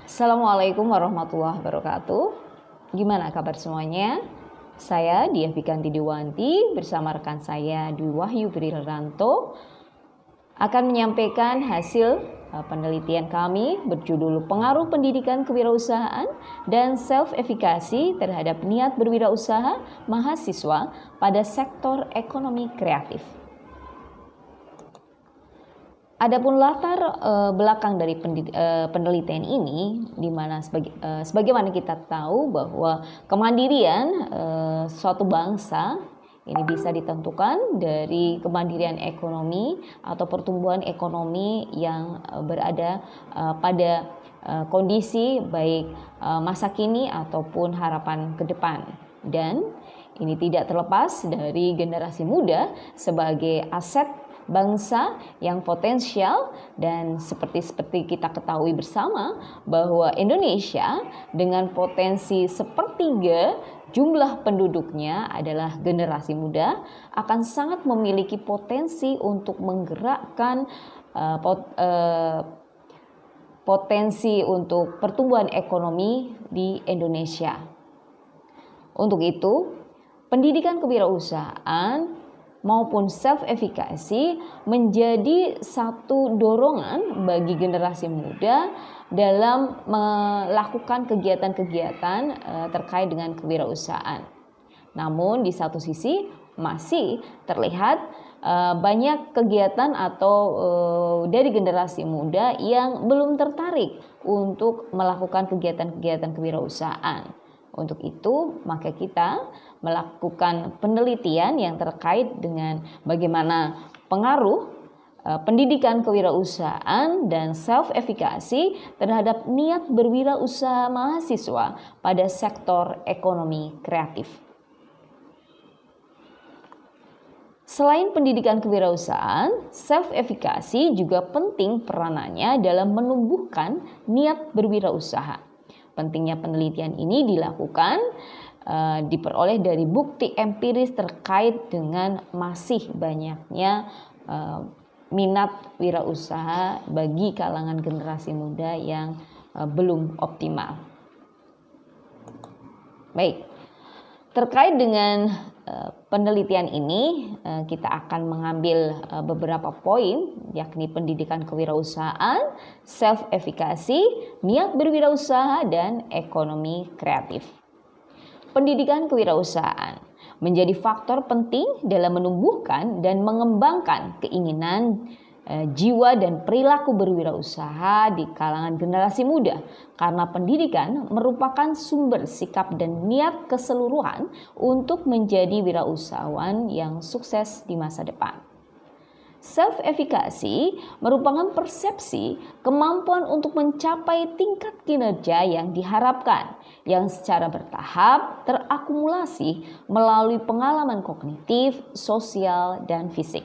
Assalamualaikum warahmatullahi wabarakatuh. Gimana kabar semuanya? Saya Diah Bikanti Dewanti bersama rekan saya Dwi Wahyu Brilranto akan menyampaikan hasil penelitian kami berjudul Pengaruh Pendidikan Kewirausahaan dan Self-Efikasi terhadap niat berwirausaha mahasiswa pada sektor ekonomi kreatif. Adapun latar belakang dari penelitian ini, di mana sebagaimana kita tahu bahwa kemandirian suatu bangsa ini bisa ditentukan dari kemandirian ekonomi atau pertumbuhan ekonomi yang berada pada kondisi baik masa kini ataupun harapan ke depan. Dan ini tidak terlepas dari generasi muda sebagai aset bangsa yang potensial, dan seperti kita ketahui bersama bahwa Indonesia dengan potensi sepertiga jumlah penduduknya adalah generasi muda akan sangat memiliki potensi untuk menggerakkan potensi untuk pertumbuhan ekonomi di Indonesia. Untuk itu, pendidikan kewirausahaan maupun self-efikasi menjadi satu dorongan bagi generasi muda dalam melakukan kegiatan-kegiatan terkait dengan kewirausahaan. Namun di satu sisi masih terlihat banyak kegiatan atau dari generasi muda yang belum tertarik untuk melakukan kegiatan-kegiatan kewirausahaan. Untuk itu, maka kita melakukan penelitian yang terkait dengan bagaimana pengaruh pendidikan kewirausahaan dan self-efikasi terhadap niat berwirausaha mahasiswa pada sektor ekonomi kreatif. Selain pendidikan kewirausahaan, self-efikasi juga penting peranannya dalam menumbuhkan niat berwirausaha. Pentingnya penelitian ini dilakukan diperoleh dari bukti empiris terkait dengan masih banyaknya minat wirausaha bagi kalangan generasi muda yang belum optimal. Baik, terkait dengan penelitian ini kita akan mengambil beberapa poin, yakni pendidikan kewirausahaan, self-efikasi, niat berwirausaha, dan ekonomi kreatif. Pendidikan kewirausahaan menjadi faktor penting dalam menumbuhkan dan mengembangkan keinginan, jiwa dan perilaku berwirausaha di kalangan generasi muda, karena pendidikan merupakan sumber sikap dan niat keseluruhan untuk menjadi wirausahawan yang sukses di masa depan. Self-efikasi merupakan persepsi kemampuan untuk mencapai tingkat kinerja yang diharapkan, yang secara bertahap terakumulasi melalui pengalaman kognitif, sosial, dan fisik.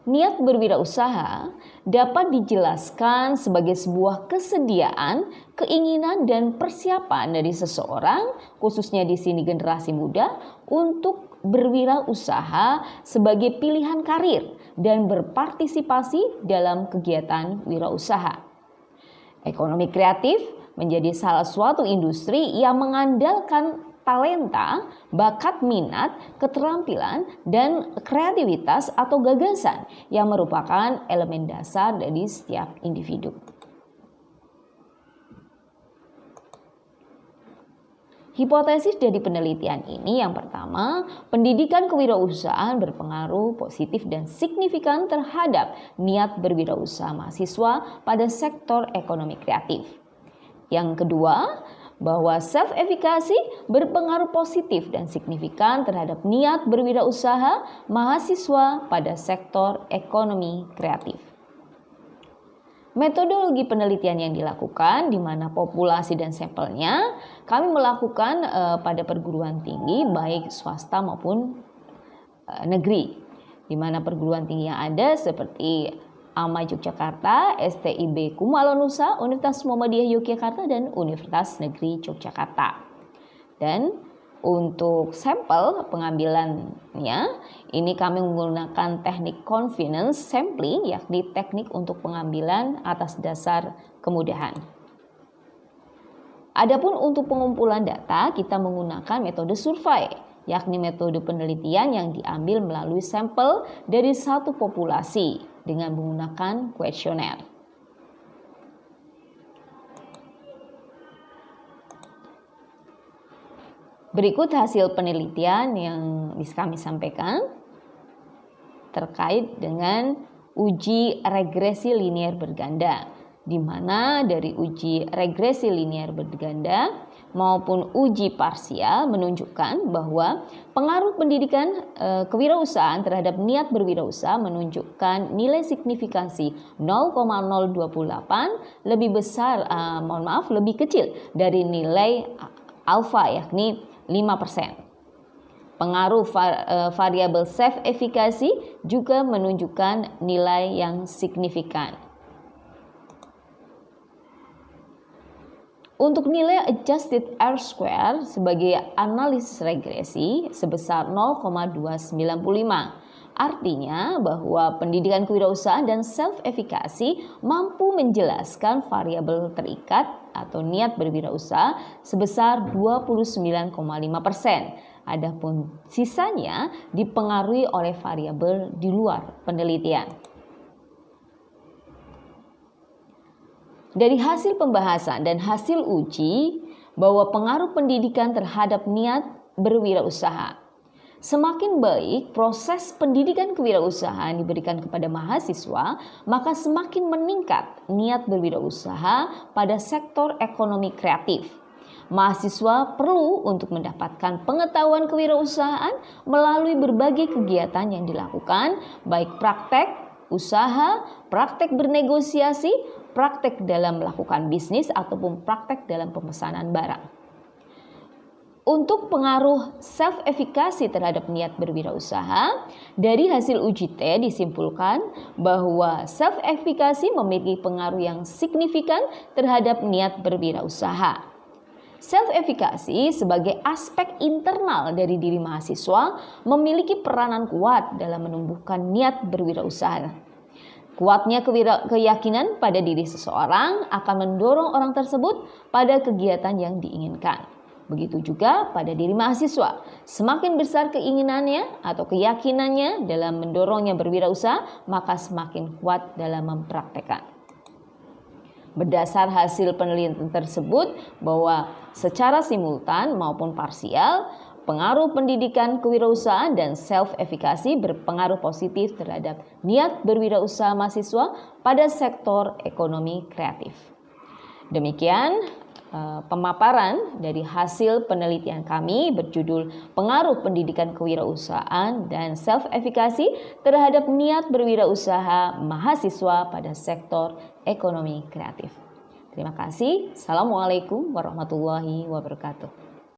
Niat berwirausaha dapat dijelaskan sebagai sebuah kesediaan, keinginan, dan persiapan dari seseorang, khususnya di sini generasi muda, untuk berwirausaha sebagai pilihan karir dan berpartisipasi dalam kegiatan wirausaha. Ekonomi kreatif menjadi salah suatu industri yang mengandalkan talenta, bakat minat, keterampilan, dan kreativitas atau gagasan yang merupakan elemen dasar dari setiap individu. Hipotesis dari penelitian ini yang pertama, pendidikan kewirausahaan berpengaruh positif dan signifikan terhadap niat berwirausaha mahasiswa pada sektor ekonomi kreatif. Yang kedua, bahwa self-efikasi berpengaruh positif dan signifikan terhadap niat berwirausaha mahasiswa pada sektor ekonomi kreatif. Metodologi penelitian yang dilakukan, di mana populasi dan sampelnya kami melakukan pada perguruan tinggi baik swasta maupun negeri, di mana perguruan tinggi yang ada seperti AMA Yogyakarta, STIB Kumalonusa, Universitas Muhammadiyah Yogyakarta, dan Universitas Negeri Yogyakarta. Dan untuk sampel pengambilannya, ini kami menggunakan teknik confidence sampling, yakni teknik untuk pengambilan atas dasar kemudahan. Adapun untuk pengumpulan data, kita menggunakan metode survei, yakni metode penelitian yang diambil melalui sampel dari satu populasi dengan menggunakan kuesioner. Berikut hasil penelitian yang bisa kami sampaikan terkait dengan uji regresi linear berganda, di mana dari uji regresi linear berganda maupun uji parsial menunjukkan bahwa pengaruh pendidikan kewirausahaan terhadap niat berwirausaha menunjukkan nilai signifikansi 0,028 lebih besar, lebih kecil dari nilai alfa, yakni 5%. Pengaruh variabel self efikasi juga menunjukkan nilai yang signifikan. Untuk nilai adjusted R-square sebagai analisis regresi sebesar 0,295. Artinya bahwa pendidikan kewirausahaan dan self efikasi mampu menjelaskan variabel terikat atau niat berwirausaha sebesar 29,5%. Adapun sisanya dipengaruhi oleh variabel di luar penelitian. Dari hasil pembahasan dan hasil uji bahwa pengaruh pendidikan terhadap niat berwirausaha. Semakin baik proses pendidikan kewirausahaan diberikan kepada mahasiswa, maka semakin meningkat niat berwirausaha pada sektor ekonomi kreatif. Mahasiswa perlu untuk mendapatkan pengetahuan kewirausahaan melalui berbagai kegiatan yang dilakukan, baik praktek, usaha, praktek bernegosiasi, praktek dalam melakukan bisnis, ataupun praktek dalam pemesanan barang. Untuk pengaruh self-efikasi terhadap niat berwirausaha, dari hasil uji T disimpulkan bahwa self-efikasi memiliki pengaruh yang signifikan terhadap niat berwirausaha. Self-efikasi sebagai aspek internal dari diri mahasiswa memiliki peranan kuat dalam menumbuhkan niat berwirausaha. Kuatnya keyakinan pada diri seseorang akan mendorong orang tersebut pada kegiatan yang diinginkan. Begitu juga pada diri mahasiswa. Semakin besar keinginannya atau keyakinannya dalam mendorongnya berwirausaha, maka semakin kuat dalam mempraktekkan. Berdasar hasil penelitian tersebut bahwa secara simultan maupun parsial, pengaruh pendidikan kewirausahaan dan self-efikasi berpengaruh positif terhadap niat berwirausaha mahasiswa pada sektor ekonomi kreatif. Demikian pemaparan dari hasil penelitian kami berjudul Pengaruh Pendidikan Kewirausahaan dan Self-Efikasi terhadap Niat Berwirausaha Mahasiswa pada Sektor Ekonomi Kreatif. Terima kasih. Assalamualaikum warahmatullahi wabarakatuh.